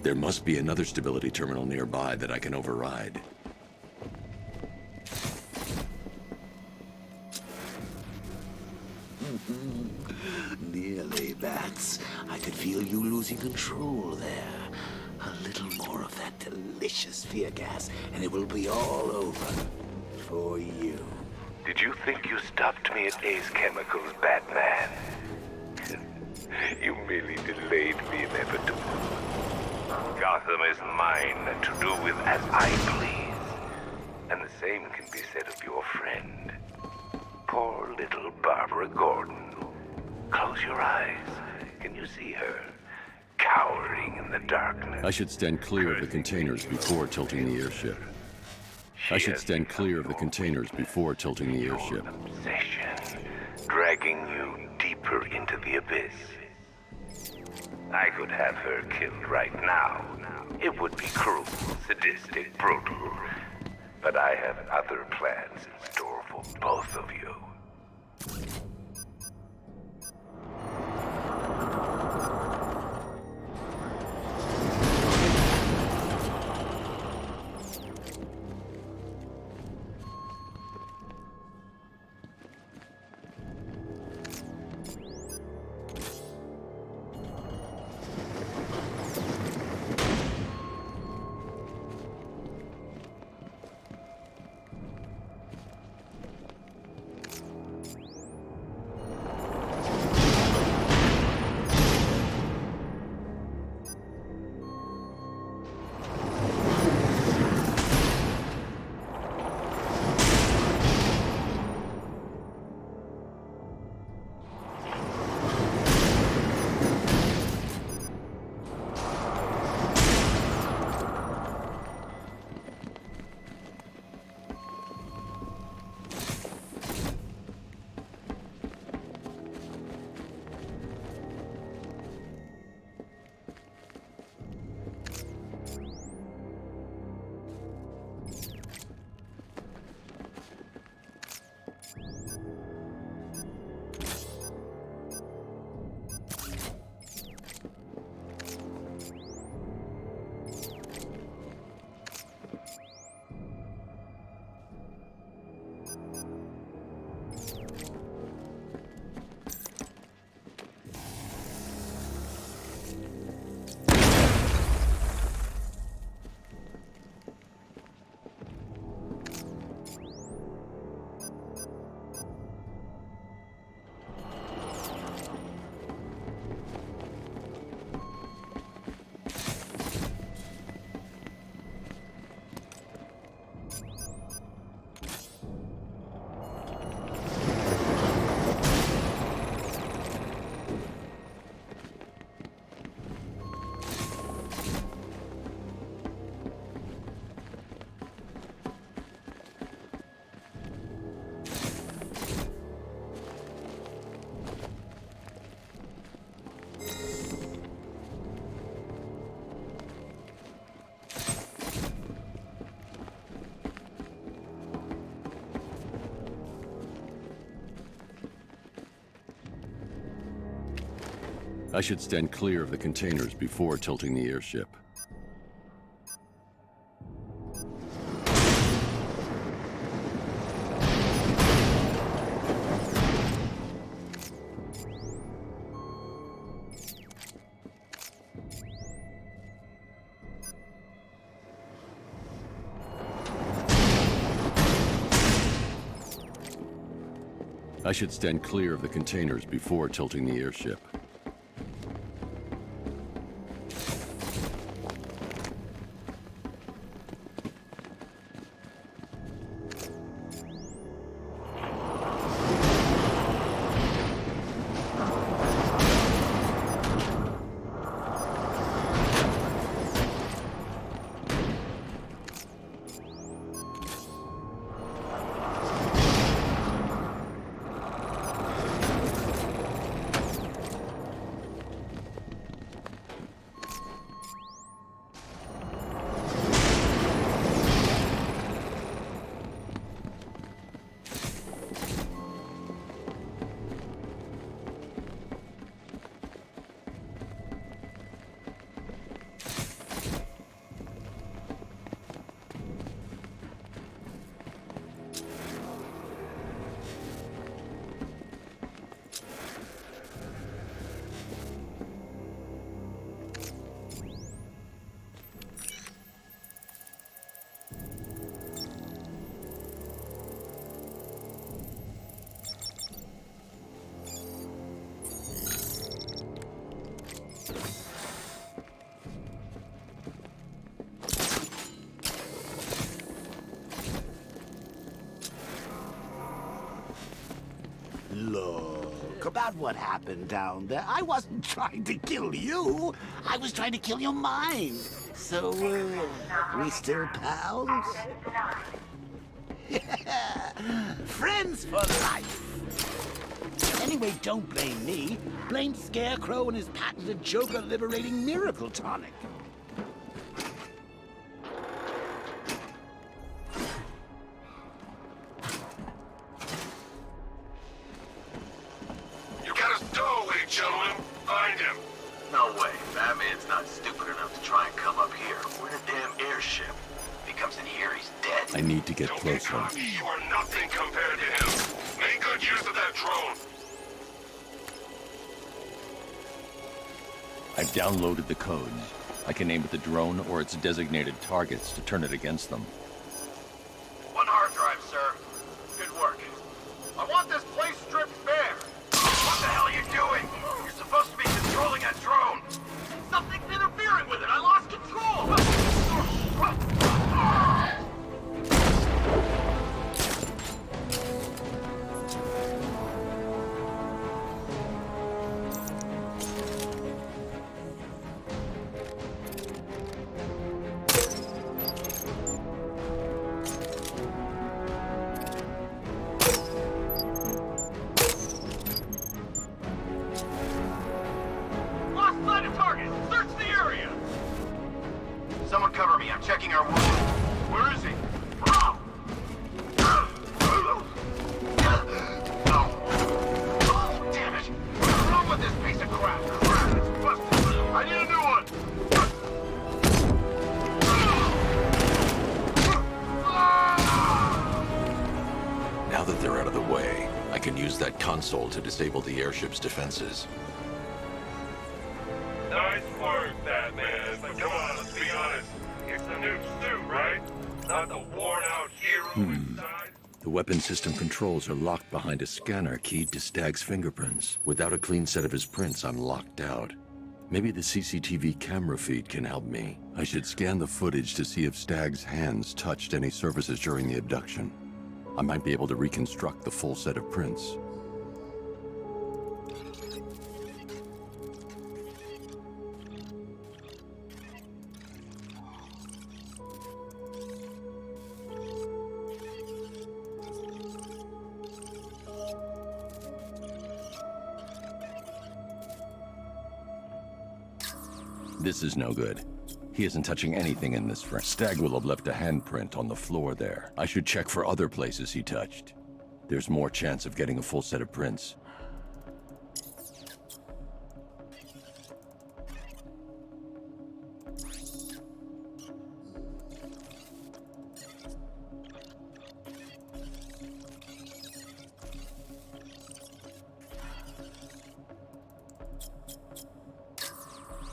There must be another stability terminal nearby that I can override. Nearly, Bats. I could feel you losing control there. A little more of that delicious fear gas, and it will be all over. For you. Did you think you stopped me at Ace Chemicals, Batman? You merely delayed the inevitable. Gotham is mine to do with as I please. And the same can be said of your friend. Poor little Barbara Gordon. Close your eyes. Can you see her? Cowering in the darkness. I should stand clear of the containers before tilting the airship. I should stand clear of the containers before tilting the airship. Obsession, dragging you deeper into the abyss. I could have her killed right now. It would be cruel, sadistic, brutal. But I have other plans in store for both of you. I should stand clear of the containers before tilting the airship. I should stand clear of the containers before tilting the airship. joke about what happened down there. I wasn't trying to kill you. I was trying to kill your mind. So, we still pals? Friends for life. Anyway, don't blame me. Blame Scarecrow and his patented Joker-liberating miracle tonic. You got a stowaway, gentlemen. Find him. No way. Batman's not stupid enough to try and come up here. We're in a damn airship. If he comes in here, he's dead. I need to get Don't get closer. cocky. You are nothing compared to him. Make good use of that drone. I've downloaded the codes. I can aim at the drone or its designated targets to turn it against them. One hard drive, sir. Good work. I want this place stripped bare. What the hell are you doing? You're supposed to be controlling that drone. Something's interfering with it. I lost control. Lost sight of target. Search the area. Someone cover me. I'm checking our wounds. Where is he? Oh, damn it. What's wrong with this piece of crap? It's busted. I need a new one. Now that they're out of the way, I can use that console to disable the airship's defenses. Nice work, Batman. But come on, let's be honest. It's the new suit, right? Not the worn-out hero inside. The weapon system controls are locked behind a scanner keyed to Stag's fingerprints. Without a clean set of his prints, I'm locked out. Maybe the CCTV camera feed can help me. I should scan the footage to see if Stag's hands touched any surfaces during the abduction. I might be able to reconstruct the full set of prints. This is no good. He isn't touching anything in this frame. Stag will have left a handprint on the floor there. I should check for other places he touched. There's more chance of getting a full set of prints.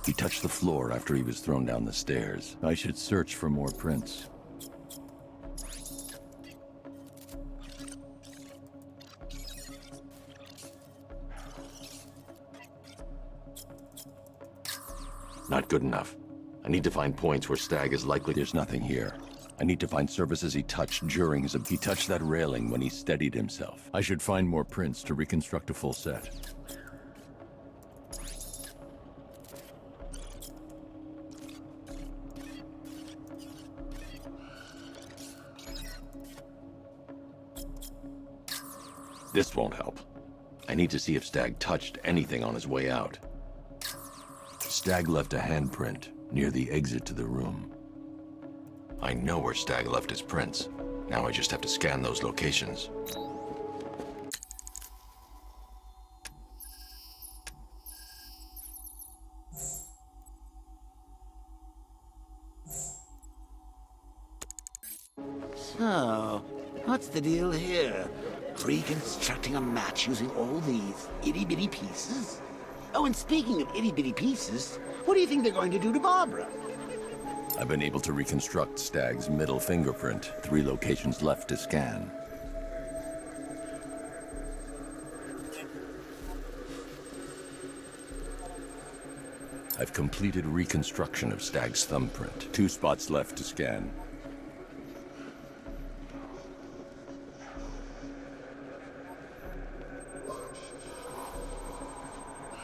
He touched the floor after he was thrown down the stairs. I should search for more prints. Not good enough. I need to find points where Stag is likely. There's nothing here. I need to find surfaces he touched during his... He touched that railing when he steadied himself. I should find more prints to reconstruct a full set. This won't help. I need to see if Stag touched anything on his way out. Stag left a handprint near the exit to the room. I know where Stag left his prints. Now I just have to scan those locations. So, what's the deal here? Reconstructing a match using all these itty-bitty pieces? Oh, and speaking of itty-bitty pieces, what do you think they're going to do to Barbara? I've been able to reconstruct Stag's middle fingerprint. 3 locations left to scan. I've completed reconstruction of Stag's thumbprint. 2 spots left to scan.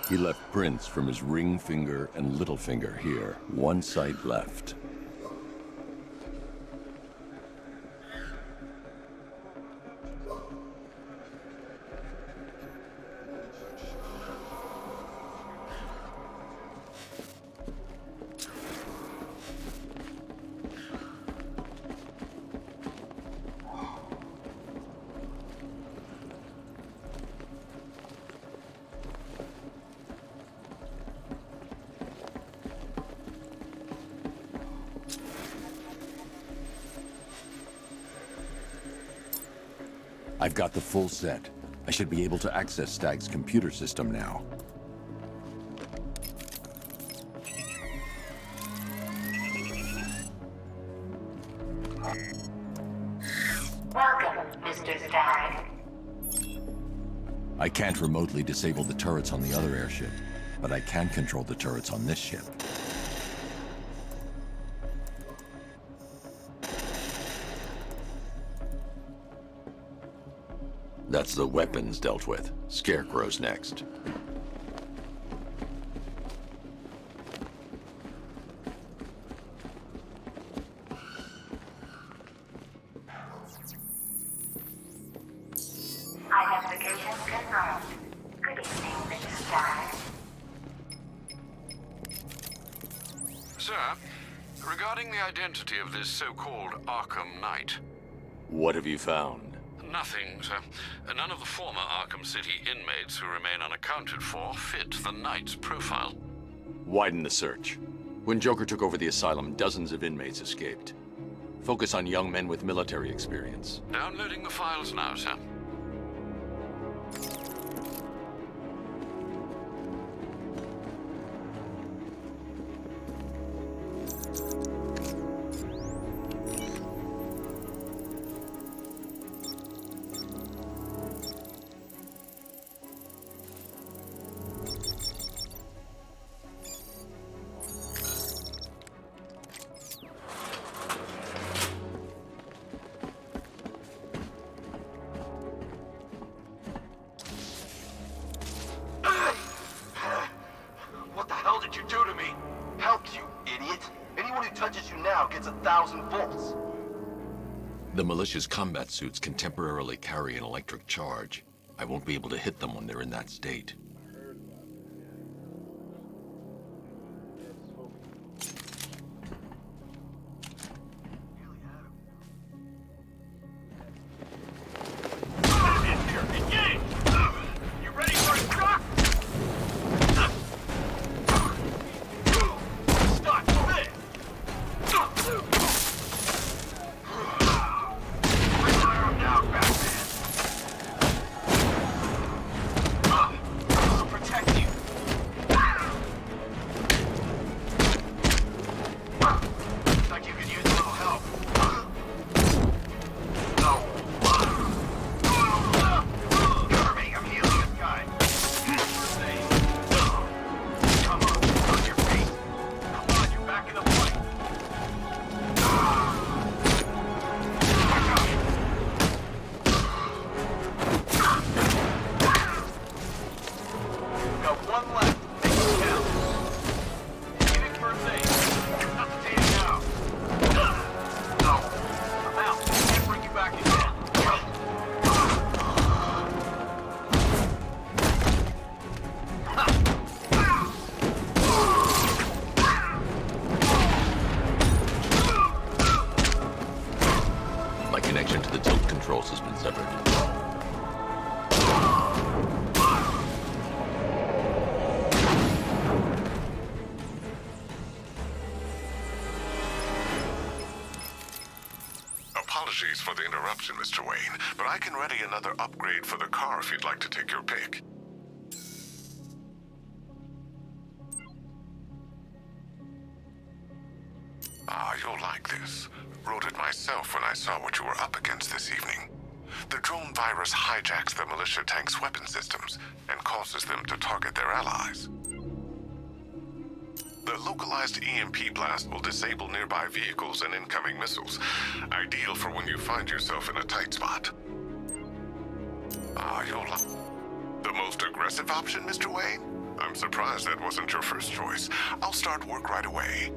He left prints from his ring finger and little finger here. One site left. I've got the full set. I should be able to access Stag's computer system now. Welcome, Mr. Stag. I can't remotely disable the turrets on the other airship, but I can control the turrets on this ship. That's the weapons dealt with. Scarecrow's next. Identification confirmed. Good evening, Mr. Stag. Sir, regarding the identity of this so-called Arkham Knight. What have you found? Nothing, sir. None of the former Arkham City inmates who remain unaccounted for fit the Knight's profile. Widen the search. When Joker took over the asylum, dozens of inmates escaped. Focus on young men with military experience. Downloading the files now, sir. What the hell did you do to me? Helps you, idiot. Anyone who touches you now gets 1,000 volts. The militia's combat suits can temporarily carry an electric charge. I won't be able to hit them when they're in that state. You ready for a shock? Stop, quit! Fire him now, Batman! I'll protect you. Looks like you could use a little help. No. Cover me, I'm healing this guy. Come on, on your feet. Come on, you're back in the fight. Got one left. Take it down. Get in first aid. Not the day now. No. I'm out. Can't bring you back again. My connection to the tilt controls has been severed. Apologies for the interruption, Mr. Wayne, but I can ready another upgrade for the car if you'd like to take your pick. Ah, you'll like this. Wrote it myself when I saw what you were up against this evening. The drone virus hijacks the militia tank's weapon systems and causes them to target their allies. The localized EMP blast will disable nearby vehicles and incoming missiles, ideal for when you find yourself in a tight spot. Ah, you'll like the most aggressive option, Mr. Wayne? I'm surprised that wasn't your first choice. I'll start work right away.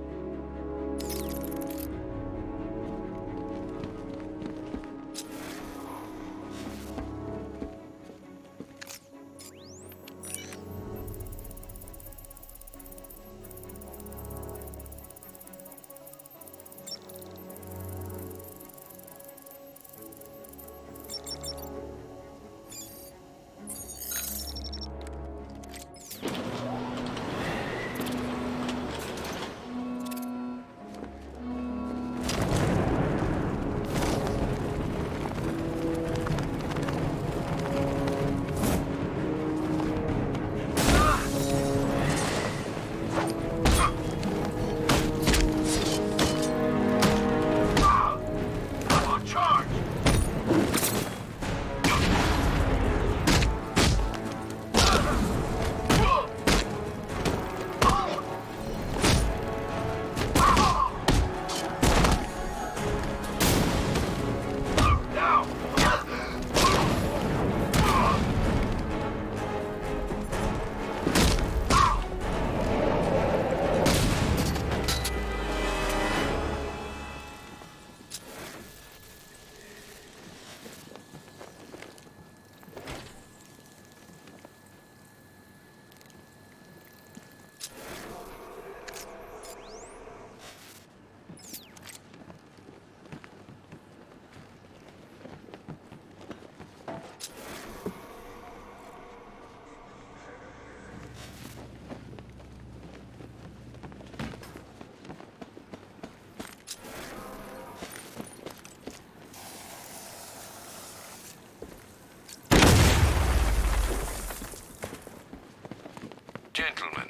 Gentlemen,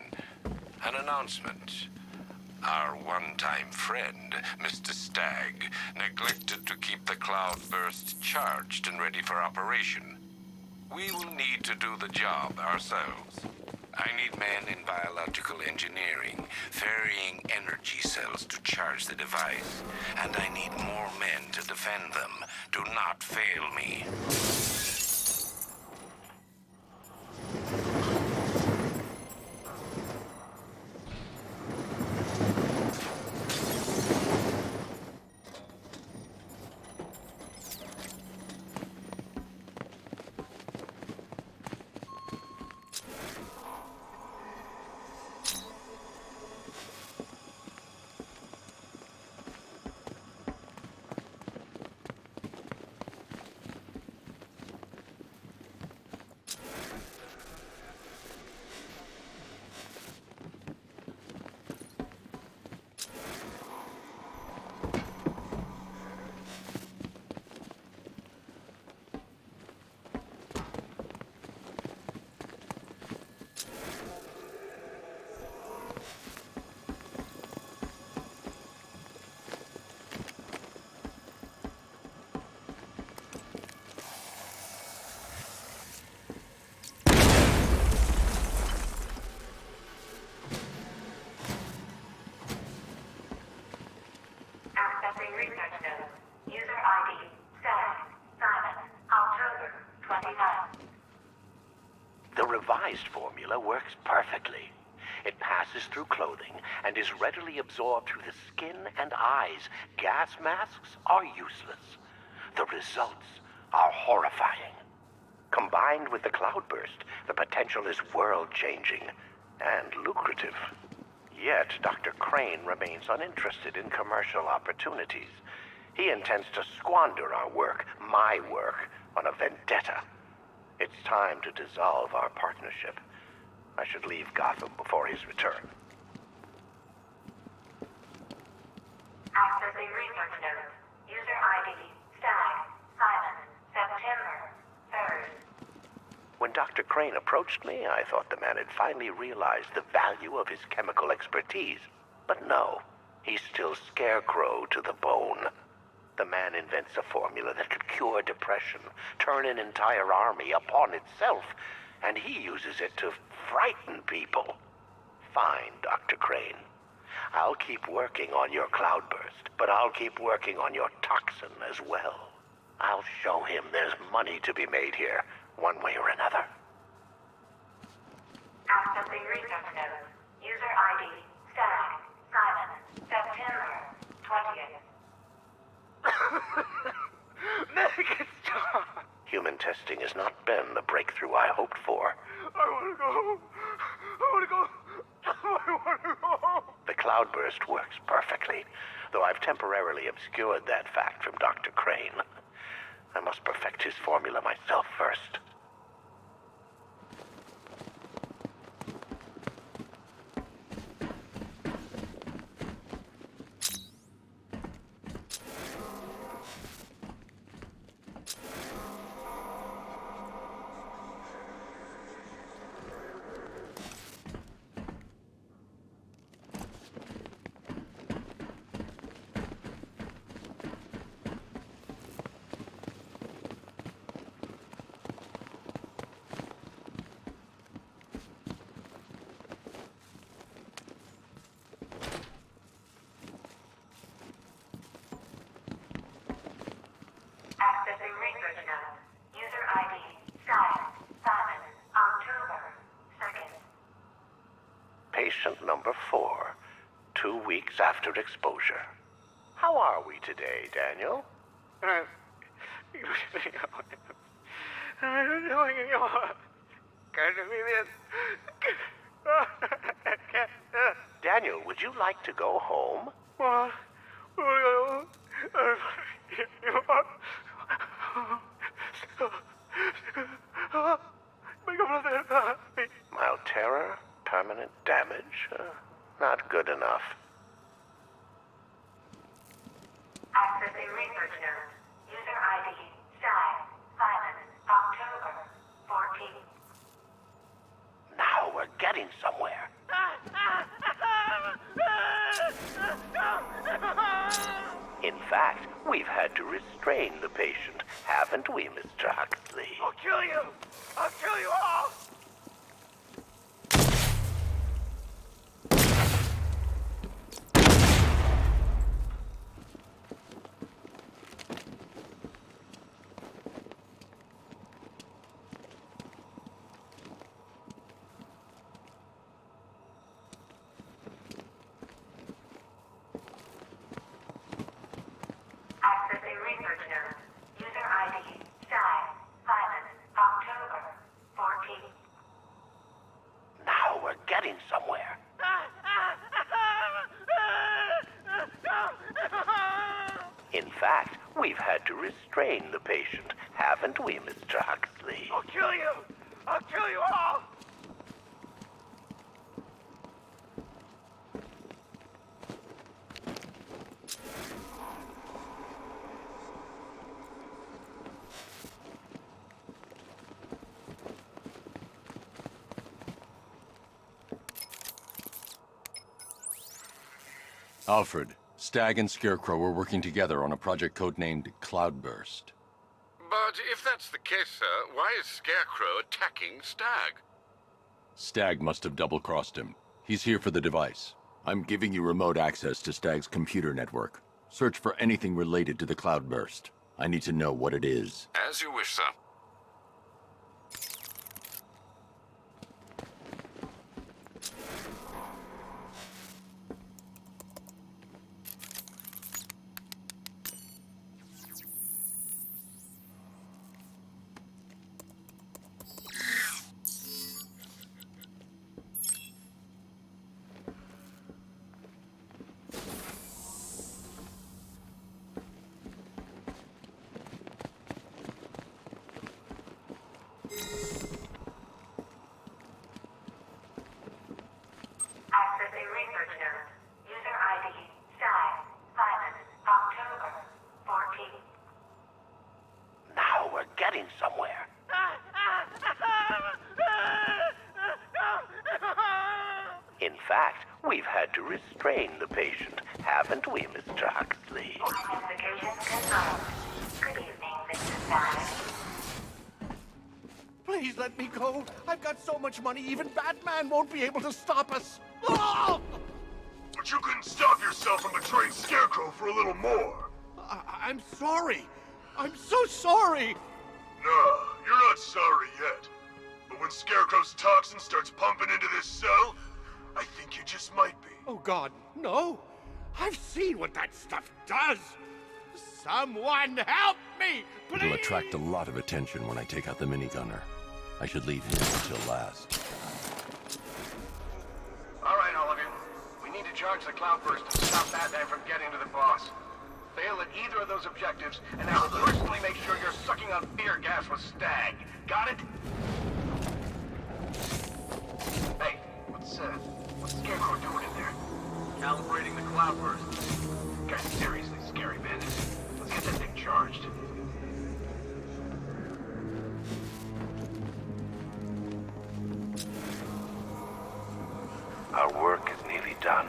an announcement. Our one-time friend, Mr. Stagg, neglected to keep the cloudburst charged and ready for operation. We will need to do the job ourselves. I need men in biological engineering, ferrying energy cells to charge the device. And I need more men to defend them. Do not fail me. Accessing research node. User ID, Stag, Simon, October 29. The revised formula works perfectly. It passes through clothing and is readily absorbed through the skin and eyes. Gas masks are useless. The results are horrifying. Combined with the cloudburst, the potential is world-changing and lucrative. Yet, Dr. Crane remains uninterested in commercial opportunities. He intends to squander our work, my work, on a vendetta. It's time to dissolve our partnership. I should leave Gotham before his return. Accessing research node. User ID, Stag, Simon, September 3rd. When Dr. Crane approached me, I thought the man had finally realized the value of his chemical expertise. But no, he's still scarecrow to the bone. The man invents a formula that could cure depression, turn an entire army upon itself, and he uses it to frighten people. Fine, Dr. Crane. I'll keep working on your cloudburst, but I'll keep working on your toxin as well. I'll show him there's money to be made here, one way or another. Accessing testing has not been the breakthrough I hoped for. I want to go home. I want to go. I want to go home. The cloudburst works perfectly, though I've temporarily obscured that fact from Dr. Crane. I must perfect his formula myself first. Accessing research node. User ID. Style. Simon. October 2nd. Patient number 4, 2 weeks after exposure. How are we today, Daniel? Daniel, would you like to go home? Mild terror, permanent damage, not good enough. Accessing research node. User ID. Style. Simon. October 14th. Now we're getting somewhere. In fact, we've had to restrain the patient, haven't we, Mr. Huxley? I'll kill you. I'll kill you all. Accessing research node. User ID. Style. Simon. October 14th. Now we're getting somewhere. In fact, we've had to restrain the patient, haven't we, Mr. Huxley? I'll kill you. I'll kill you all. Alfred, Stag and Scarecrow were working together on a project codenamed Cloudburst. But if that's the case, sir, why is Scarecrow attacking Stag? Stag must have double-crossed him. He's here for the device. I'm giving you remote access to Stag's computer network. Search for anything related to the Cloudburst. I need to know what it is. As you wish, sir. Accessing research node. User ID. Style. Simon. October 14th. Now we're getting somewhere. In fact, we've had to restrain the patient, haven't we, Mr. Huxley? Identification confirmed. Good evening, Mr. Stag. Please let me go. I've got so much money, even Batman won't be able to stop us. Oh! But you couldn't stop yourself from betraying Scarecrow for a little more. I'm sorry. I'm so sorry. No, you're not sorry yet. But when Scarecrow's toxin starts pumping into this cell, I think you just might be. Oh, God, no. I've seen what that stuff does. Someone help me, please! It'll attract a lot of attention when I take out the minigunner. I should leave him until last. All right, all of you. We need to charge the Cloudburst to stop Batman from getting to the boss. Fail at either of those objectives, and I will personally make sure you're sucking on fear gas with Stag. Got it? Hey, what's Scarecrow doing in there? Calibrating the Cloudburst. Guy's seriously scary, man. Let's get that thing charged. Our work is nearly done.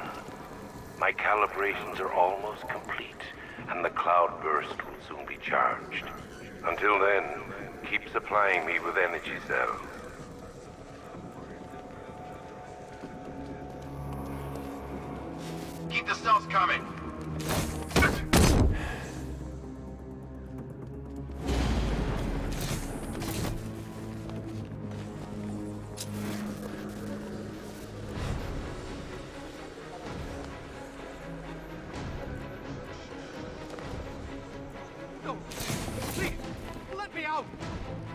My calibrations are almost complete, and the Cloudburst will soon be charged. Until then, keep supplying me with energy cells. Keep the cells coming. No, please, let me out!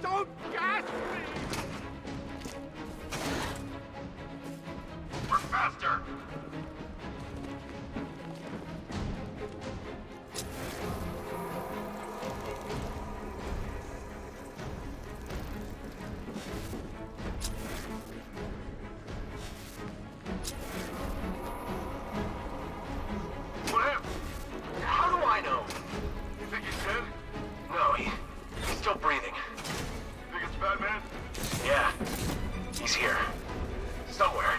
Don't gas me! Work faster! What happened? How do I know? You think he's dead? No, he's still breathing. Think it's Batman? Yeah. He's here. Somewhere.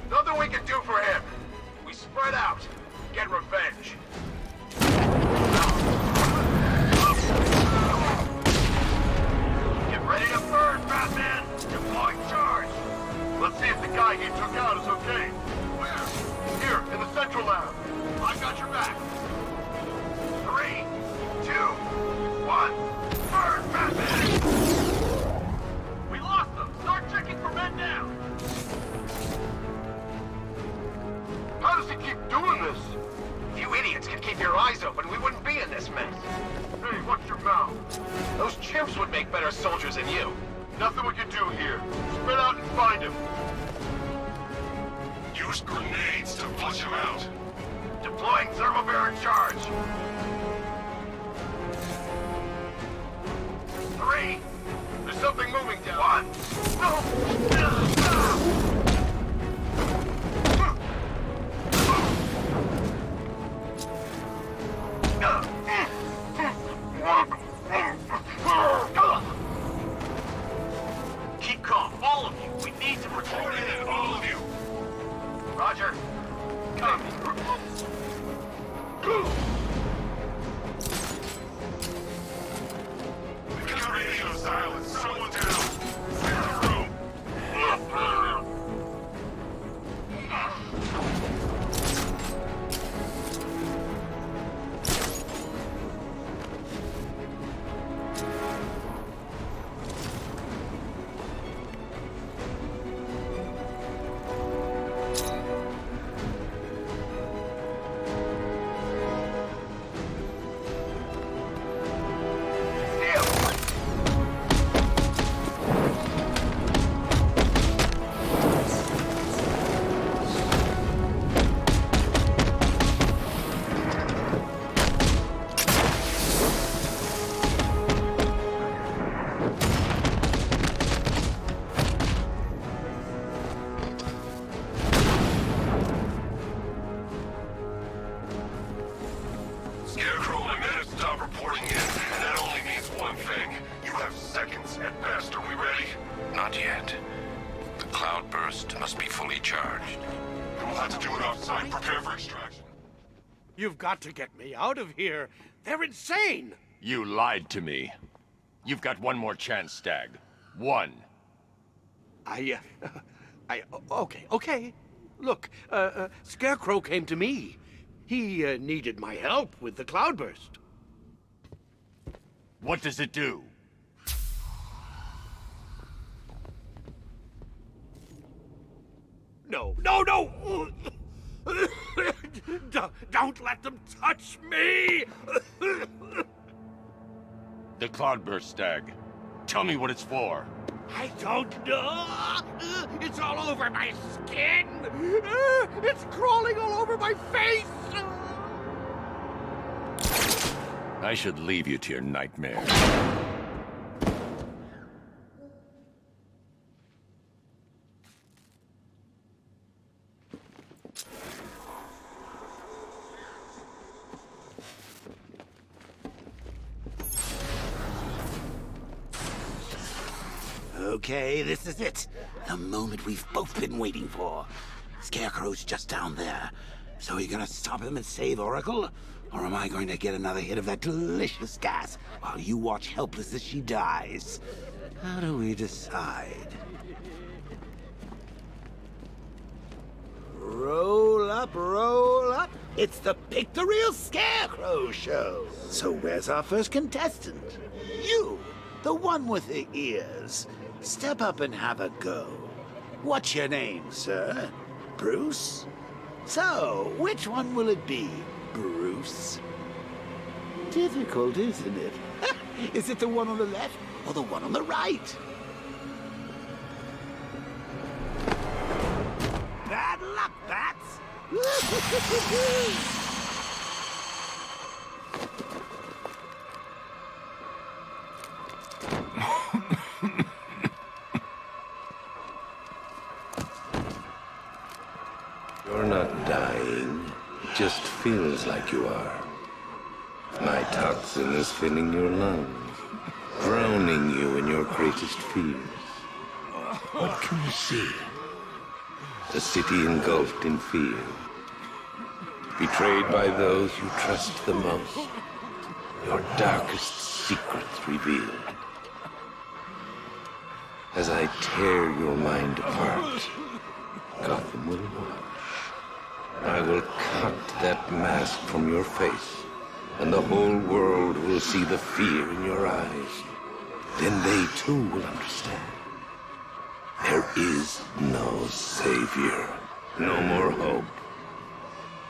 Nothing we can do for him. We spread out. Get revenge. Get ready to burn, Batman! Deploying charge! Let's see if the guy he took out is okay. Where? Here, in the central lab. I've got your back. 3, 2, 1, burn, Batman! We lost them! Start checking for men now! How does he keep doing this? If you idiots could keep your eyes open, we wouldn't be in this mess. Hey, watch your mouth. Those chimps would make better soldiers than you. Nothing we can do here. Spread out and find him. Use grenades to flush him out. Deploying thermobarrier charge. 3. There's something moving down. 1. No! Keep calm, all of you. We need to report in, all of you. Roger. Copy. We've got radio silence. Someone down. Clear the room. Scarecrow, my men have stopped reporting in, and that only means one thing. You have seconds at best. Are we ready? Not yet. The Cloudburst must be fully charged. Then we'll have to do it offsite. Prepare for extraction. You've got to get me out of here. They're insane. You lied to me. You've got one more chance, Stag. One. Okay. Look, Scarecrow came to me. He needed my help with the Cloudburst. What does it do? No! Don't let them touch me! The cloudburst stag. Tell me what it's for. I don't know. It's all over my skin. It's crawling all over my face. I should leave you to your nightmare. Okay, this is it. The moment we've both been waiting for. Scarecrow's just down there. So are you gonna stop him and save Oracle? Or am I going to get another hit of that delicious gas while you watch helpless as she dies? How do we decide? Roll up, roll up. It's the Pick the Real Scarecrow show. So where's our first contestant? You, the one with the ears. Step up and have a go. What's your name, sir? Bruce? So, which one will it be, Bruce? Difficult, isn't it? Is it the one on the left or the one on the right? Bad luck, Bats! You're not dying. It just feels like you are. My toxin is filling your lungs, drowning you in your greatest fears. What can you see? A city engulfed in fear. Betrayed by those you trust the most. Your darkest secrets revealed. As I tear your mind apart, Gotham will watch. I will cut that mask from your face, and the whole world will see the fear in your eyes. Then they too will understand. There is no savior, no more hope,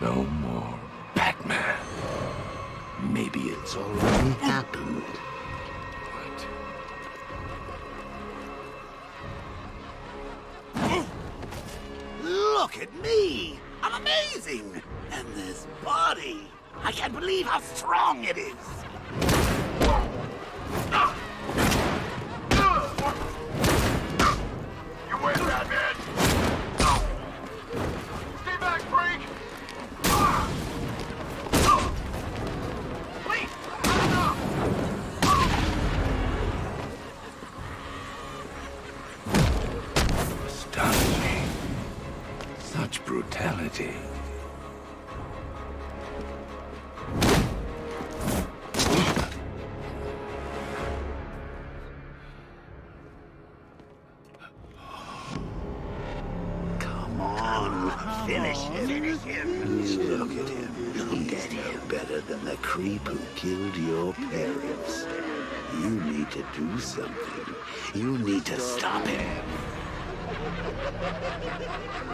no more Batman. Maybe it's already happened. Look at me! I'm amazing! And this body! I can't believe how strong it is! You win, Batman! Stay back, freak! Please, enough! Astonishing. Such brutality. Come on, finish him. Finish him. Look at him. He's no better than the creep who killed your parents. You need to do something. You need to stop him.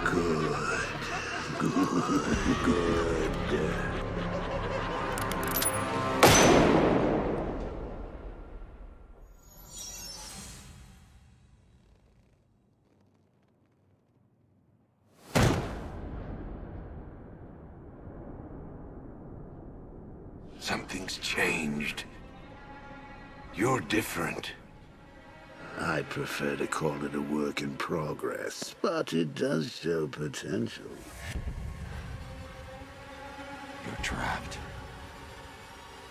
Good. Good. Something's changed. You're different. I prefer to call it a work in progress, but it does show potential. You're trapped.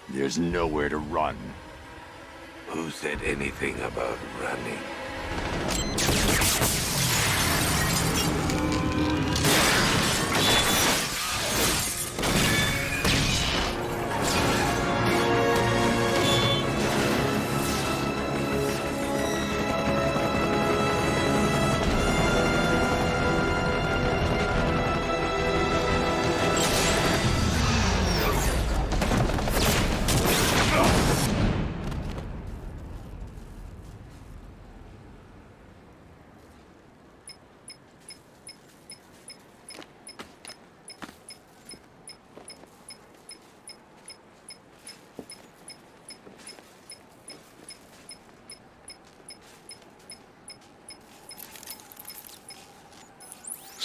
There's nowhere to run. Who said anything about running?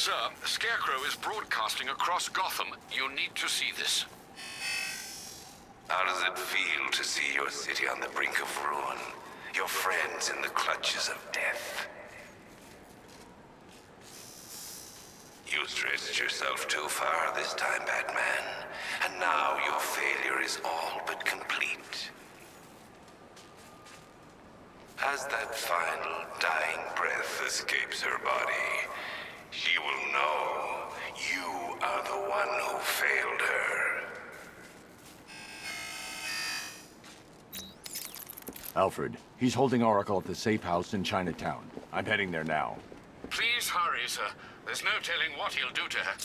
Sir, Scarecrow is broadcasting across Gotham. You need to see this. How does it feel to see your city on the brink of ruin? Your friends in the clutches of death? You stretched yourself too far this time, Batman. And now your failure is all but complete. As that final dying breath escapes her body, she will know you are the one who failed her. Alfred, he's holding Oracle at the safe house in Chinatown. I'm heading there now. Please hurry, sir. There's no telling what he'll do to her.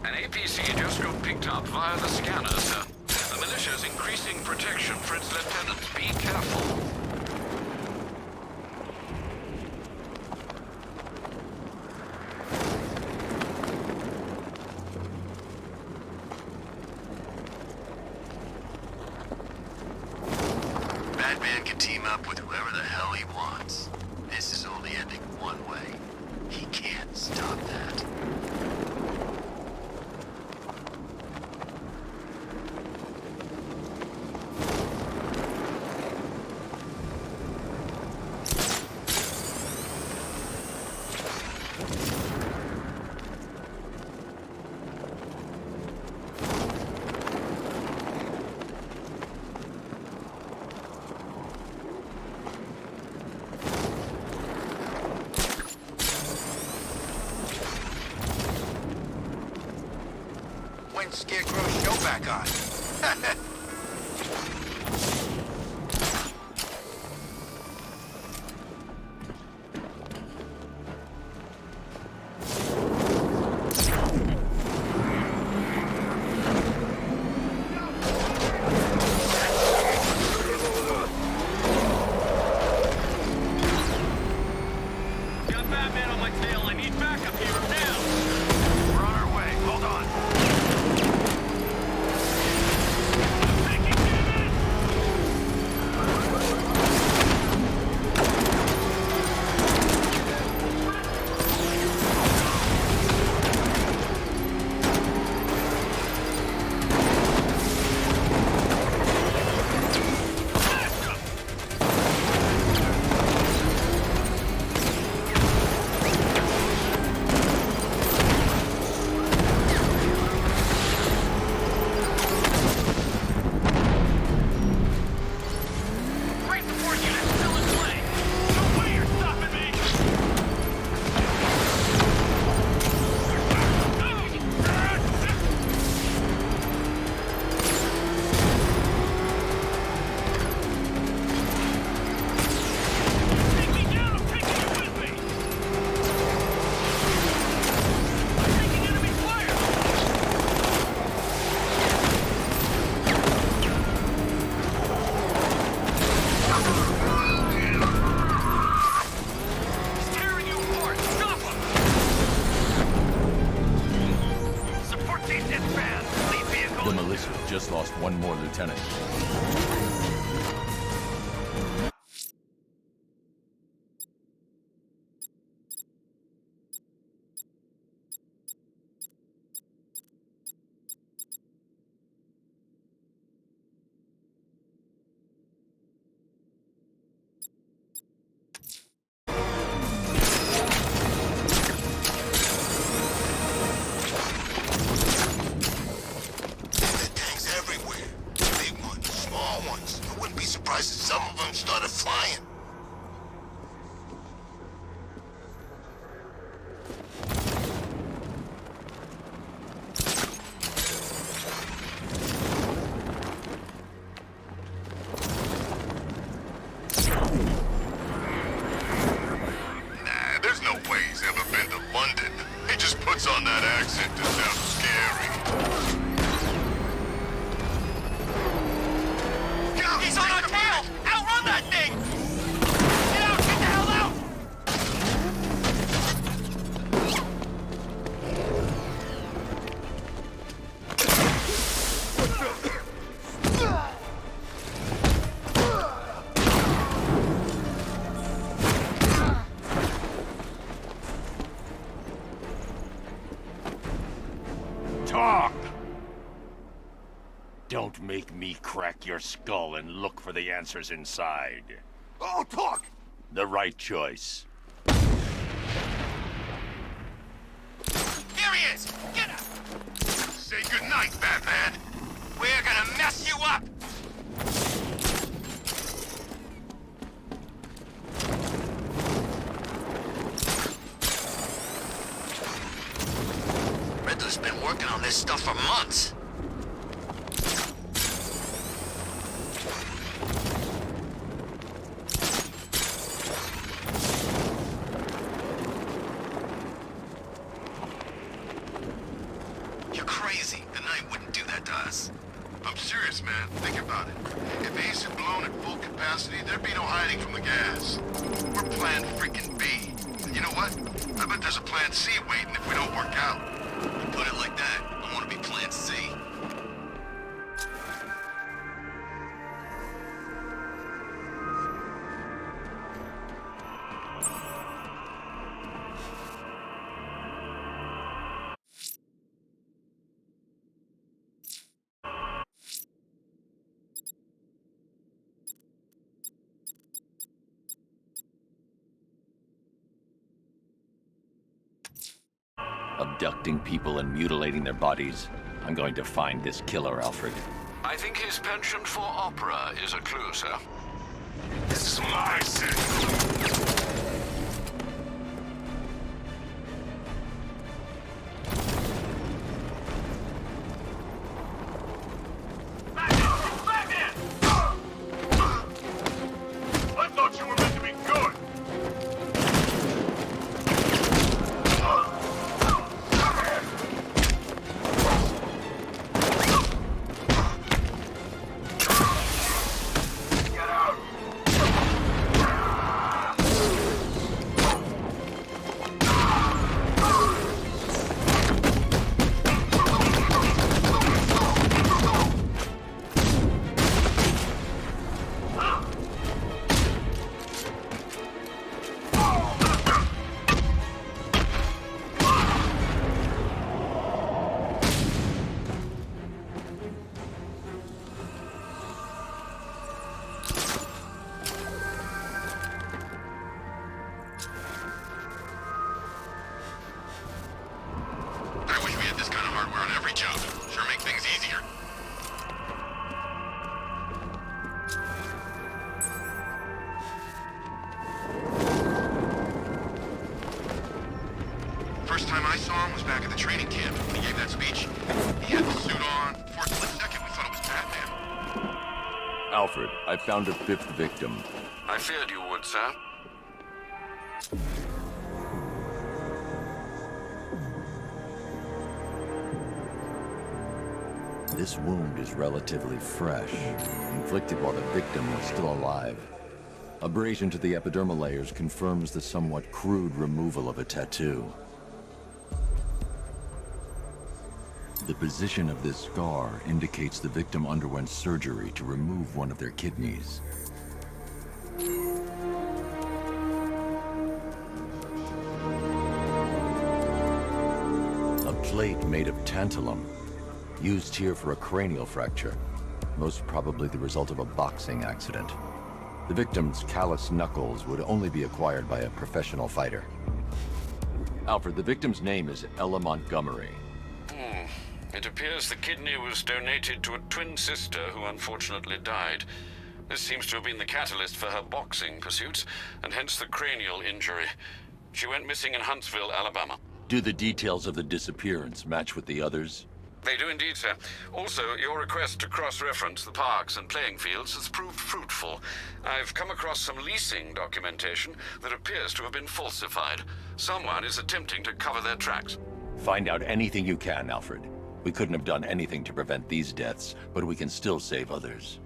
An APC just got picked up via the scanner, sir. The militia's increasing protection for its lieutenants. Be careful. Batman can team up with whoever the hell he wants. This is only ending one way. He can't stop that. When's Scarecrow's show back on? Got Batman on my tail. I need backup here now. We're on our way. Hold on. Great support unit still in play. No way you're stopping me. Take me down. I'm taking you with me. I'm taking enemy fire. He's tearing you apart. Stop him. Support team dispatch. Lead vehicle. The militia just lost one more lieutenant. Tanks everywhere. Big ones, small ones. I wouldn't be surprised if some of them started flying. Nah, there's no way he's ever been to London. He just puts on that accent to sound scary. He's on our tail! Outrun that thing! Get out make me crack your skull and look for the answers inside. I'll talk! The right choice. Here he is! Get him! Say goodnight, Batman. We're gonna mess you up! Riddler's been working on this stuff for months. You're crazy. The Knight wouldn't do that to us. I'm serious, man. Think about it. If Ace had blown at full capacity, there'd be no hiding from the gas. We're plan freaking B. And you know what? I bet there's a plan C waiting if we don't work out. You put it like that, I want to be plan C. Abducting people and mutilating their bodies. I'm going to find this killer, Alfred. I think his penchant for opera is a clue, sir. This is my city. Batman! I thought you were meant to be good! Get out! I wish we had this kind of hardware on every job. Sure make things easier. First time I saw him was back at the training camp when he gave that speech. He had the suit on. For a split second, we thought it was Batman. Alfred, I found a fifth victim. I feared you would, sir. This wound is relatively fresh, inflicted while the victim was still alive. Abrasion to the epidermal layers confirms the somewhat crude removal of a tattoo. The position of this scar indicates the victim underwent surgery to remove one of their kidneys. A plate made of tantalum, used here for a cranial fracture, most probably the result of a boxing accident. The victim's callous knuckles would only be acquired by a professional fighter. Alfred, the victim's name is Ella Montgomery. It appears the kidney was donated to a twin sister who unfortunately died. This seems to have been the catalyst for her boxing pursuits, and hence the cranial injury. She went missing in Huntsville, Alabama. Do the details of the disappearance match with the others? They do indeed, sir. Also, your request to cross-reference the parks and playing fields has proved fruitful. I've come across some leasing documentation that appears to have been falsified. Someone is attempting to cover their tracks. Find out anything you can, Alfred. We couldn't have done anything to prevent these deaths, but we can still save others.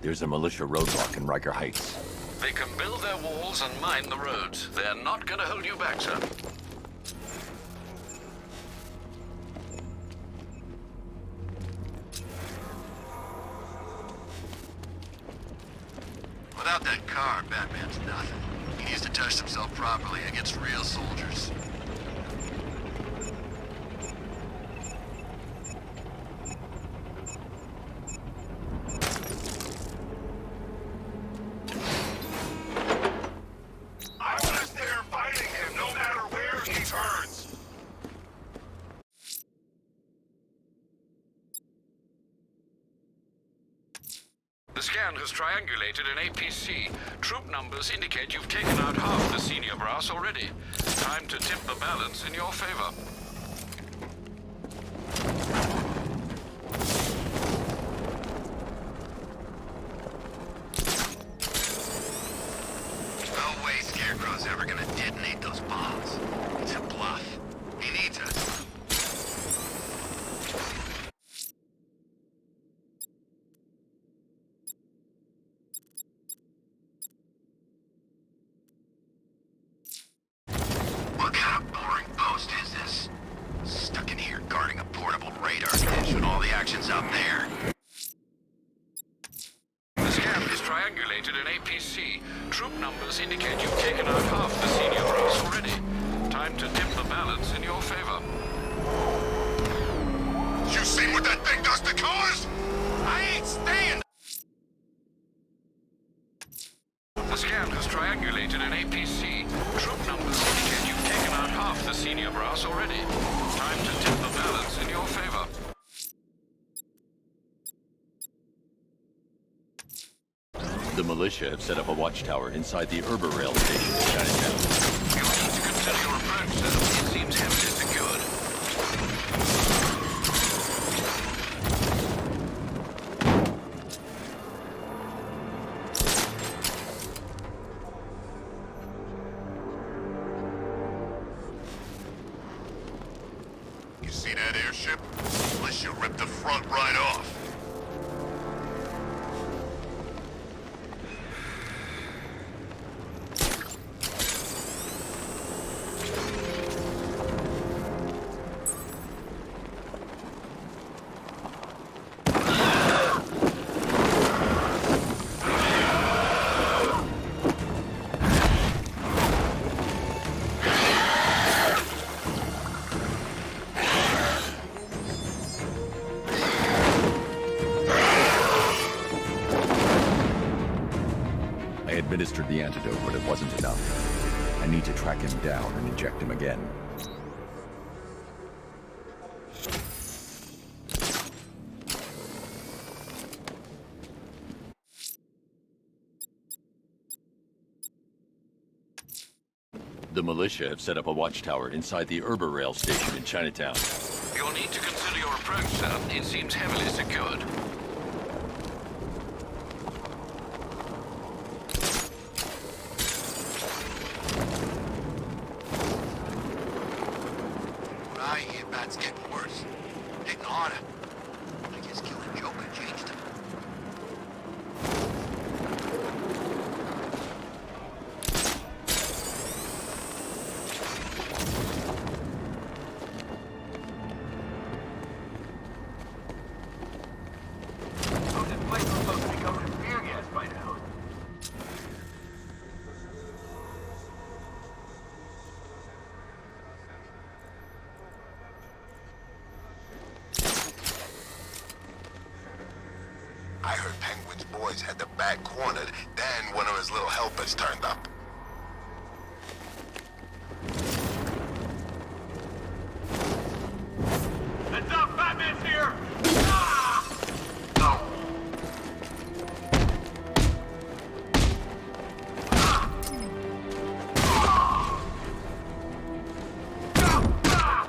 There's a militia roadblock in Riker Heights. They can build their walls and mine the roads. They're not going to hold you back, sir. car, Batman's nothing. He needs to test himself properly against real soldiers. I want us there fighting him, no matter where he turns. The scan has triangulated an APC. Troop numbers indicate you've taken out half the senior brass already. Time to tip the balance in your favor. No way Scarecrow's ever gonna detonate those bombs. It's a bluff. He needs us. What kind of boring post is this? Stuck in here guarding a portable radar dish when all the action's out there. The scan has triangulated an APC. Troop numbers indicate you've taken out half the senior brass already. Time to tip the balance in your favor. You seen what that thing does to cars? I ain't staying. The scan has triangulated an APC. Troop numbers indicate you've taken out half the senior brass already. Time to tip the balance in your favor. The militia have set up a watchtower inside the Uber Rail station in Chinatown. You'll need to consider your approach, sir. It seems heavily secured. You see that airship? Militia ripped the front right off. I administered the antidote, but it wasn't enough. I need to track him down and inject him again. The militia have set up a watchtower inside the Uber Rail station in Chinatown. You'll need to consider your approach, sir. It seems heavily secured. What I hear, Bat's getting worse. Hitting harder. I guess killing Joker changed him. Oh, this place is supposed to be covered in beer gas by now. I heard Penguin's boys had the back cornered, then one of his little helpers turned up. Heads up, Batman's here! Ah! Oh! Ah! Ah! Ah!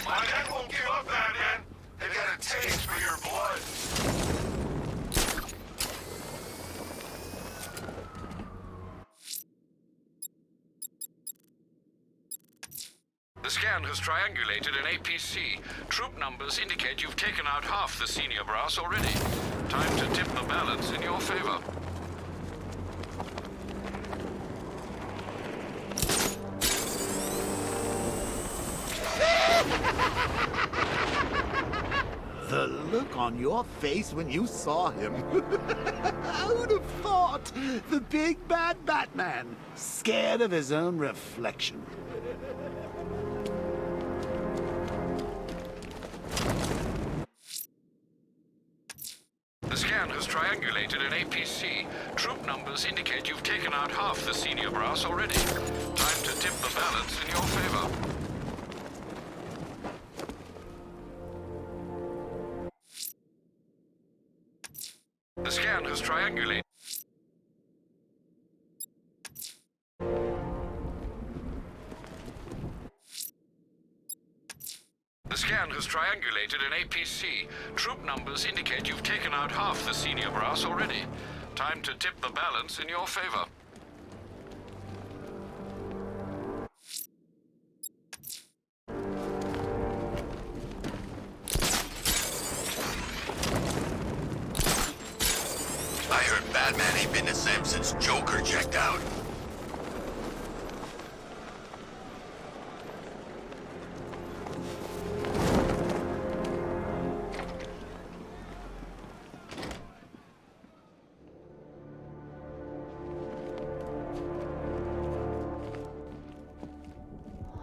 My men won't give up, Batman! They got a taste for your blood! The scan scan has triangulated an APC. Troop numbers indicate you've taken out half the senior brass already. Time to tip the balance in your favor. The look on your face when you saw him. Who'd have thought? The big bad Batman, scared of his own reflection. The scan has triangulated an APC. Troop numbers indicate you've taken out half the senior brass already. Time to tip the balance in your favor. The scan has triangulated. The scan has triangulated an APC. Troop numbers indicate you've taken out half the senior brass already. Time to tip the balance in your favor. I heard Batman ain't been the same since Joker checked out.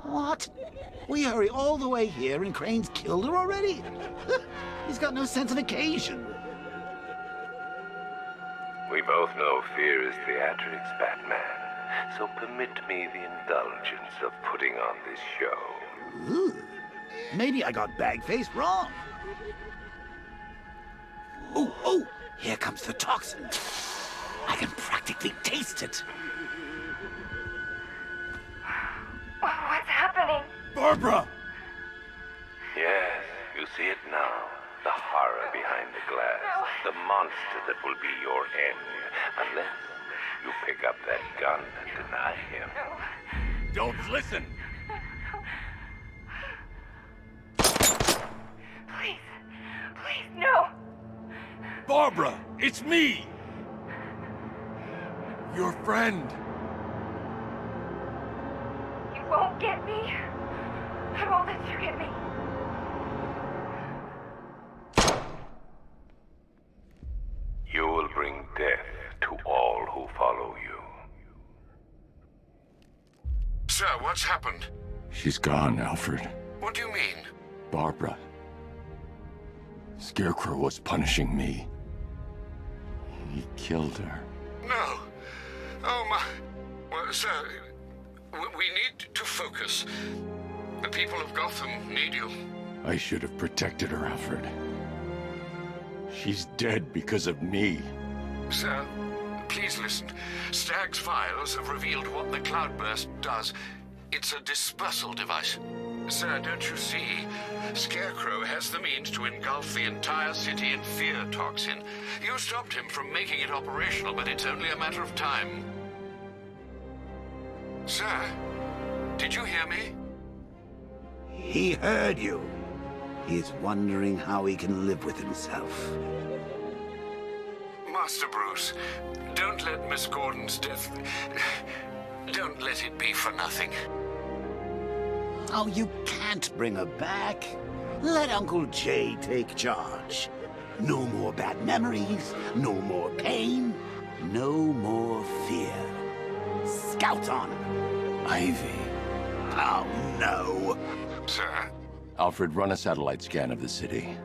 What? We hurry all the way here and Crane's killed her already? He's got no sense of occasion. We both know fear is theatrics, Batman. So permit me the indulgence of putting on this show. Ooh. Maybe I got bag-faced wrong. Oh, here comes the toxin. I can practically taste it. What's happening? Barbara! Yes, you see it now. The horror behind the glass. No. The monster that will be your end. Unless you pick up that gun and deny him. Don't listen! Please, no! Barbara, it's me! Your friend. You won't get me. I won't let you get me. You will bring death to all who follow you. Sir, what's happened? She's gone, Alfred. What do you mean? Barbara. Scarecrow was punishing me. He killed her. No. Oh, my... Well, sir, we need to focus. The people of Gotham need you. I should have protected her, Alfred. She's dead because of me. Sir, please listen. Stagg's files have revealed what the cloudburst does. It's a dispersal device. Sir, don't you see? Scarecrow has the means to engulf the entire city in fear toxin. You stopped him from making it operational, but it's only a matter of time. Sir, did you hear me? He heard you. He's wondering how he can live with himself. Master Bruce, don't let Miss Gordon's death... Don't let it be for nothing. Oh, you can't bring her back. Let Uncle Jay take charge. No more bad memories, no more pain, no more fear. Scout on her. Ivy. Oh, no. Sir? Alfred, run a satellite scan of the city.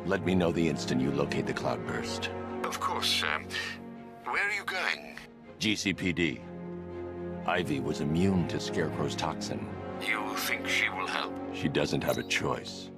Let me know the instant you locate the cloudburst. Of course, sir. Where are you going? GCPD. Ivy was immune to Scarecrow's toxin. You think she will help? She doesn't have a choice.